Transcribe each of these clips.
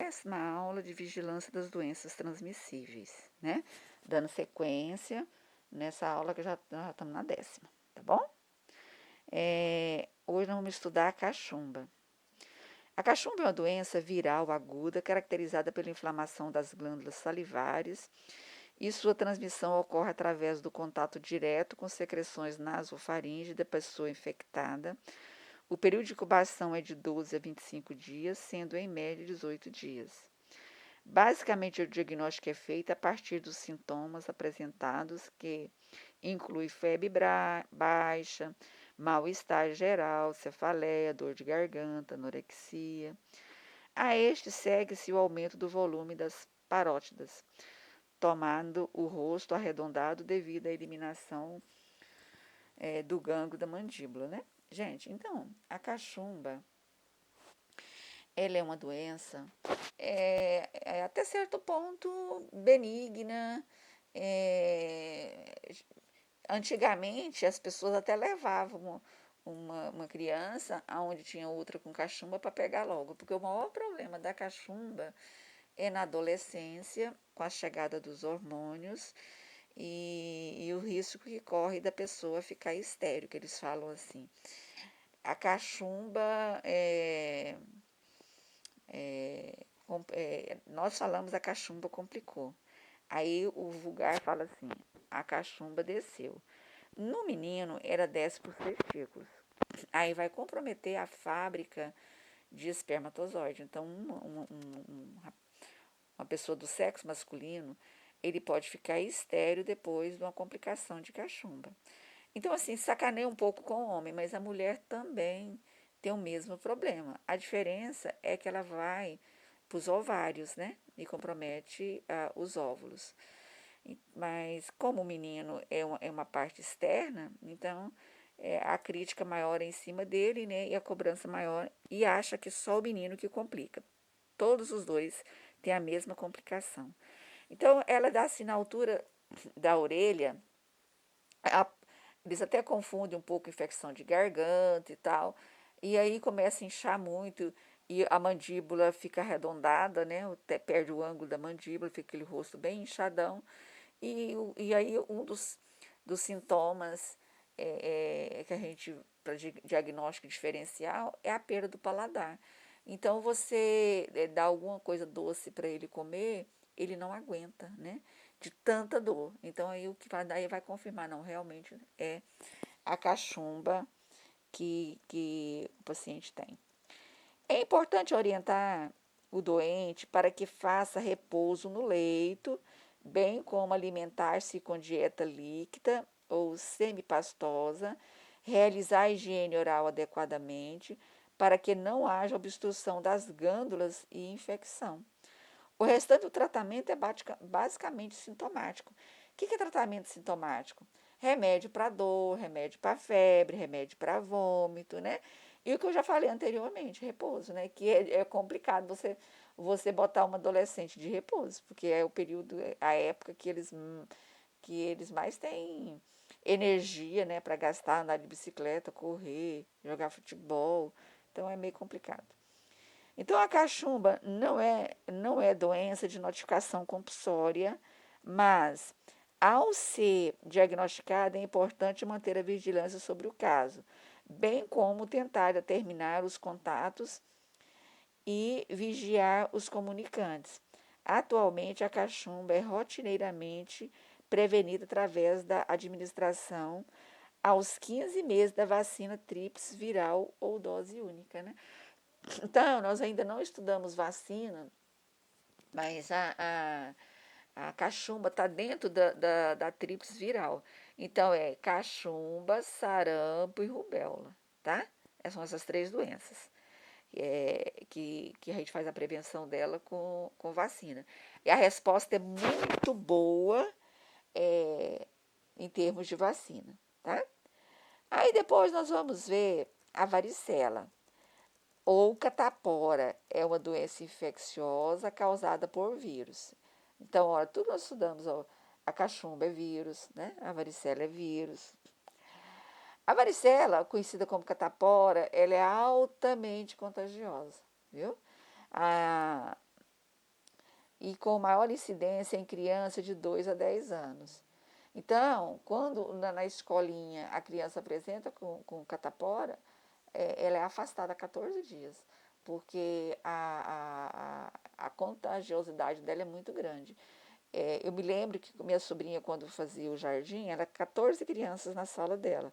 10ª aula de vigilância das doenças transmissíveis, né? Dando sequência nessa aula que já estamos na 10ª, tá bom? Hoje nós vamos estudar a cachumba. A cachumba é uma doença viral aguda caracterizada pela inflamação das glândulas salivares e sua transmissão ocorre através do contato direto com secreções nasofaringe da pessoa infectada. O período de incubação é de 12 a 25 dias, sendo em média 18 dias. Basicamente, o diagnóstico é feito a partir dos sintomas apresentados, que inclui febre baixa, mal-estar geral, cefaleia, dor de garganta, anorexia. A este segue-se o aumento do volume das parótidas, tomando o rosto arredondado devido à eliminação do gânglio da mandíbula, né? Gente, então, a cachumba, ela é uma doença até certo ponto benigna. Antigamente, as pessoas até levavam uma criança aonde tinha outra com cachumba para pegar logo, porque o maior problema da cachumba é na adolescência, com a chegada dos hormônios e o risco que corre da pessoa ficar estéril, que eles falam assim. A cachumba nós falamos a cachumba complicou. Aí o vulgar fala assim, a cachumba desceu. No menino era 10 por testículos. Aí vai comprometer a fábrica de espermatozoide. Então, uma pessoa do sexo masculino, ele pode ficar estéril depois de uma complicação de cachumba. Então, assim, sacaneia um pouco com o homem, mas a mulher também tem o mesmo problema. A diferença é que ela vai para os ovários, né? E compromete os óvulos. Mas como o menino é uma parte externa, então a crítica maior é em cima dele, né? E a cobrança maior, e acha que só o menino que complica. Todos os dois têm a mesma complicação. Então, ela dá assim na altura da orelha, eles até confundem um pouco infecção de garganta e tal, e aí começa a inchar muito, e a mandíbula fica arredondada, né? Perde o ângulo da mandíbula, fica aquele rosto bem inchadão, e aí um dos sintomas que a gente, para diagnóstico diferencial, é a perda do paladar. Então, você dá alguma coisa doce para ele comer, ele não aguenta, né? De tanta dor. Então, aí o que vai daí vai confirmar, não, realmente é a cachumba que o paciente tem. É importante orientar o doente para que faça repouso no leito, bem como alimentar-se com dieta líquida ou semipastosa, realizar a higiene oral adequadamente, para que não haja obstrução das glândulas e infecção. O restante do tratamento é basicamente sintomático. O que é tratamento sintomático? Remédio para dor, remédio para febre, remédio para vômito, né? E o que eu já falei anteriormente, repouso, né? Que é complicado você botar uma adolescente de repouso, porque é o período, a época que eles mais têm energia, né? Para gastar, andar de bicicleta, correr, jogar futebol. Então é meio complicado. Então, a cachumba não é doença de notificação compulsória, mas, ao ser diagnosticada, é importante manter a vigilância sobre o caso, bem como tentar determinar os contatos e vigiar os comunicantes. Atualmente, a cachumba é rotineiramente prevenida através da administração aos 15 meses da vacina tríplice viral ou dose única, né? Então, nós ainda não estudamos vacina, mas a cachumba está dentro da tríplice viral. Então, é cachumba, sarampo e rubéola, tá? Essas são essas 3 doenças que a gente faz a prevenção dela com vacina. E a resposta é muito boa em termos de vacina, tá? Aí depois nós vamos ver a varicela. Ou catapora, é uma doença infecciosa causada por vírus. Então, olha, tudo nós estudamos, ó, a cachumba é vírus, né? A varicela é vírus. A varicela, conhecida como catapora, ela é altamente contagiosa, viu? A, e com maior incidência em criança de 2 a 10 anos. Então, quando na escolinha a criança apresenta com catapora, ela é afastada há 14 dias, porque a contagiosidade dela é muito grande. Eu me lembro que minha sobrinha, quando fazia o jardim, era 14 crianças na sala dela.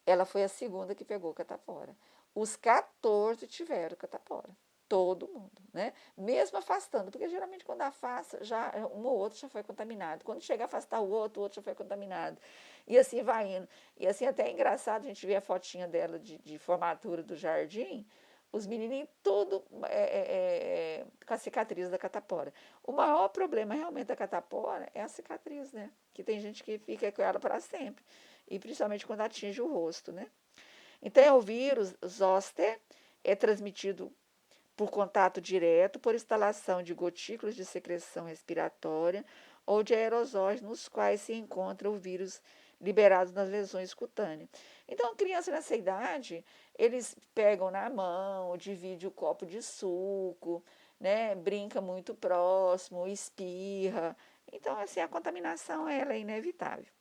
Ela foi a segunda que pegou catapora. Os 14 tiveram catapora. Todo mundo, né? Mesmo afastando, porque geralmente quando afasta, já um ou outro já foi contaminado. Quando chega a afastar o outro já foi contaminado. E assim vai indo. E assim até é engraçado a gente ver a fotinha dela de formatura do jardim, os menininhos tudo com a cicatriz da catapora. O maior problema realmente da catapora é a cicatriz, né? Que tem gente que fica com ela para sempre. E principalmente quando atinge o rosto, né? Então, o vírus zoster é transmitido por contato direto, por instalação de gotículas de secreção respiratória ou de aerosóis nos quais se encontra o vírus liberado nas lesões cutâneas. Então, criança nessa idade, eles pegam na mão, divide o copo de suco, né, brinca muito próximo, espirra. Então, assim, a contaminação ela é inevitável.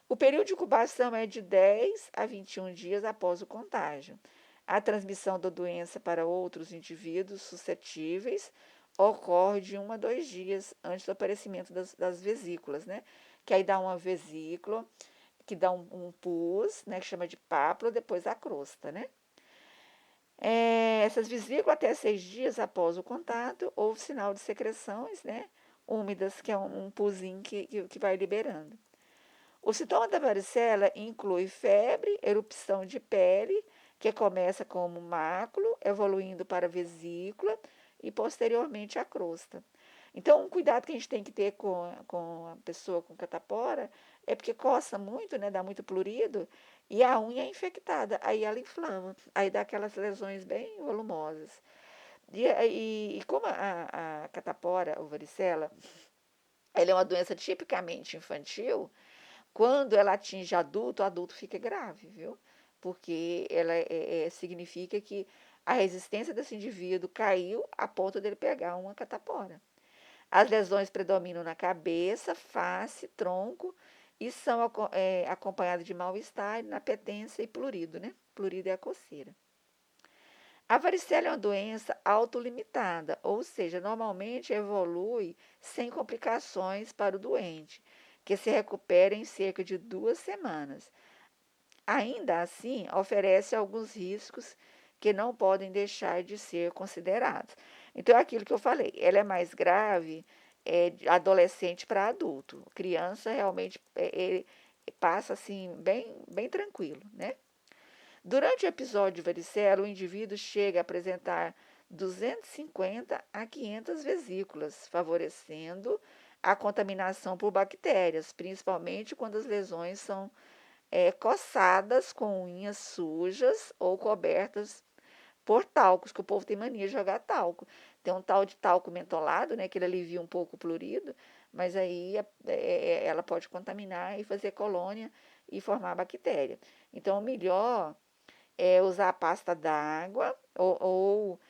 O período de incubação é de 10 a 21 dias após o contágio. A transmissão da doença para outros indivíduos suscetíveis ocorre de 1 a 2 dias antes do aparecimento das vesículas, né? Que aí dá uma vesícula, que dá um pus, né? Que chama de pápula, depois a crosta, né? Essas vesículas, até 6 dias após o contato, houve sinal de secreções, né? Úmidas, que é um puzinho que vai liberando. O sintoma da varicela inclui febre, erupção de pele, que começa como máculo, evoluindo para vesícula e posteriormente a crosta. Então, um cuidado que a gente tem que ter com a pessoa com catapora é porque coça muito, né, dá muito prurido, e a unha é infectada, aí ela inflama, aí dá aquelas lesões bem volumosas. E como a catapora, ou varicela, ela é uma doença tipicamente infantil, quando ela atinge adulto, o adulto fica grave, viu? Porque ela significa que a resistência desse indivíduo caiu a ponto dele pegar uma catapora. As lesões predominam na cabeça, face, tronco e são acompanhadas de mal-estar, inapetência e plurido, né? Plurido é a coceira. A varicela é uma doença autolimitada, ou seja, normalmente evolui sem complicações para o doente, que se recupera em cerca de 2 semanas. Ainda assim, oferece alguns riscos que não podem deixar de ser considerados. Então, é aquilo que eu falei, ela é mais grave de adolescente para adulto. Criança realmente passa assim bem tranquilo, né? Durante o episódio de varicela, o indivíduo chega a apresentar 250 a 500 vesículas, favorecendo a contaminação por bactérias, principalmente quando as lesões são coçadas com unhas sujas ou cobertas por talcos, que o povo tem mania de jogar talco. Tem um tal de talco mentolado, né, que ele alivia um pouco o prurido, mas aí ela pode contaminar e fazer colônia e formar bactéria. Então, o melhor usar a pasta d'água ou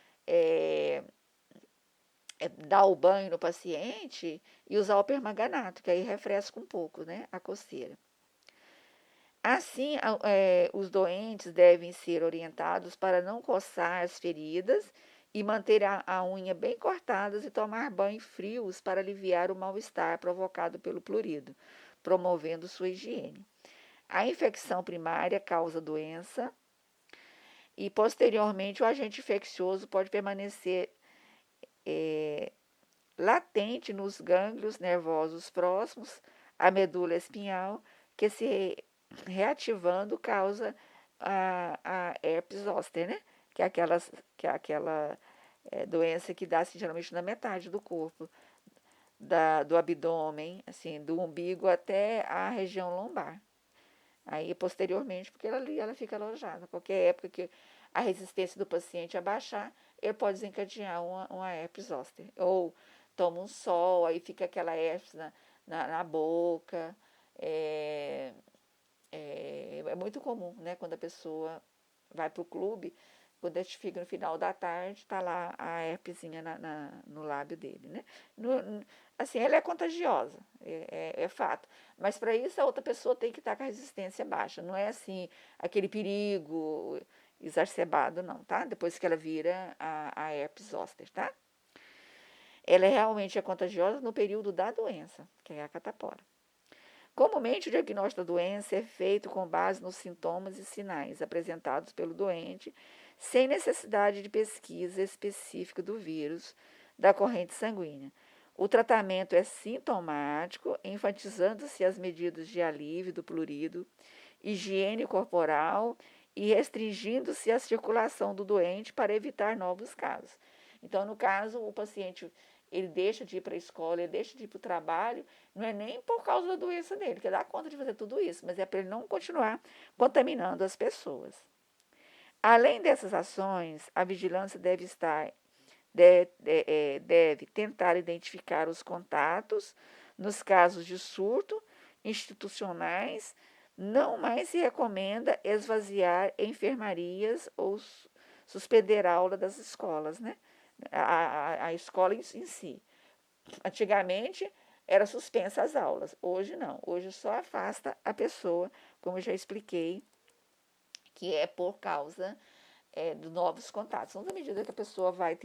dar o banho no paciente e usar o permanganato, que aí refresca um pouco, né, a coceira. Assim, os doentes devem ser orientados para não coçar as feridas e manter a unha bem cortadas e tomar banhos frios para aliviar o mal-estar provocado pelo prurido, promovendo sua higiene. A infecção primária causa doença e, posteriormente, o agente infeccioso pode permanecer latente nos gânglios nervosos próximos à medula espinhal, que se reativando causa a herpes zoster, né? Que é aquela doença que dá assim, geralmente na metade do corpo, do abdômen, assim, do umbigo até a região lombar. Aí, posteriormente, porque ela fica alojada. Qualquer época que a resistência do paciente abaixar, ele pode desencadear uma herpes zoster. Ou toma um sol, aí fica aquela herpes na boca. É muito comum, né? Quando a pessoa vai para o clube, Quando a gente fica no final da tarde, tá lá a herpesinha no lábio dele, né? Assim, ela é contagiosa, é fato. Mas para isso a outra pessoa tem que estar com a resistência baixa. Não é assim, aquele perigo exacerbado, não, tá? Depois que ela vira a herpes zoster, tá? Ela realmente é contagiosa no período da doença, que é a catapora. Comumente, o diagnóstico da doença é feito com base nos sintomas e sinais apresentados pelo doente, sem necessidade de pesquisa específica do vírus da corrente sanguínea. O tratamento é sintomático, enfatizando-se as medidas de alívio do prurido, higiene corporal e restringindo-se a circulação do doente para evitar novos casos. Então, no caso, o paciente ele deixa de ir para a escola, ele deixa de ir para o trabalho, não é nem por causa da doença dele, que dá conta de fazer tudo isso, mas é para ele não continuar contaminando as pessoas. Além dessas ações, a vigilância deve tentar identificar os contatos nos casos de surto institucionais. Não mais se recomenda esvaziar enfermarias ou suspender a aula das escolas, né? A escola em si. Antigamente era suspensa as aulas, hoje não, hoje só afasta a pessoa, como eu já expliquei, que é por causa dos novos contatos. Então, à medida que a pessoa vai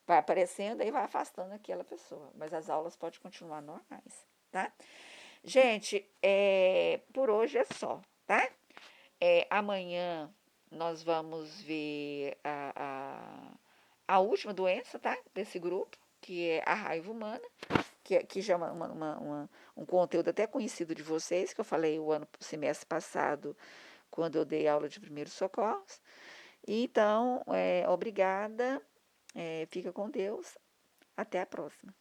aparecendo, aí vai afastando aquela pessoa, mas as aulas podem continuar normais, tá? Gente, por hoje é só, tá? Amanhã nós vamos ver a última doença, tá? Desse grupo, que é a raiva humana, que já é um conteúdo até conhecido de vocês, que eu falei o semestre passado, quando eu dei aula de primeiros socorros. Então, obrigada, fica com Deus, até a próxima.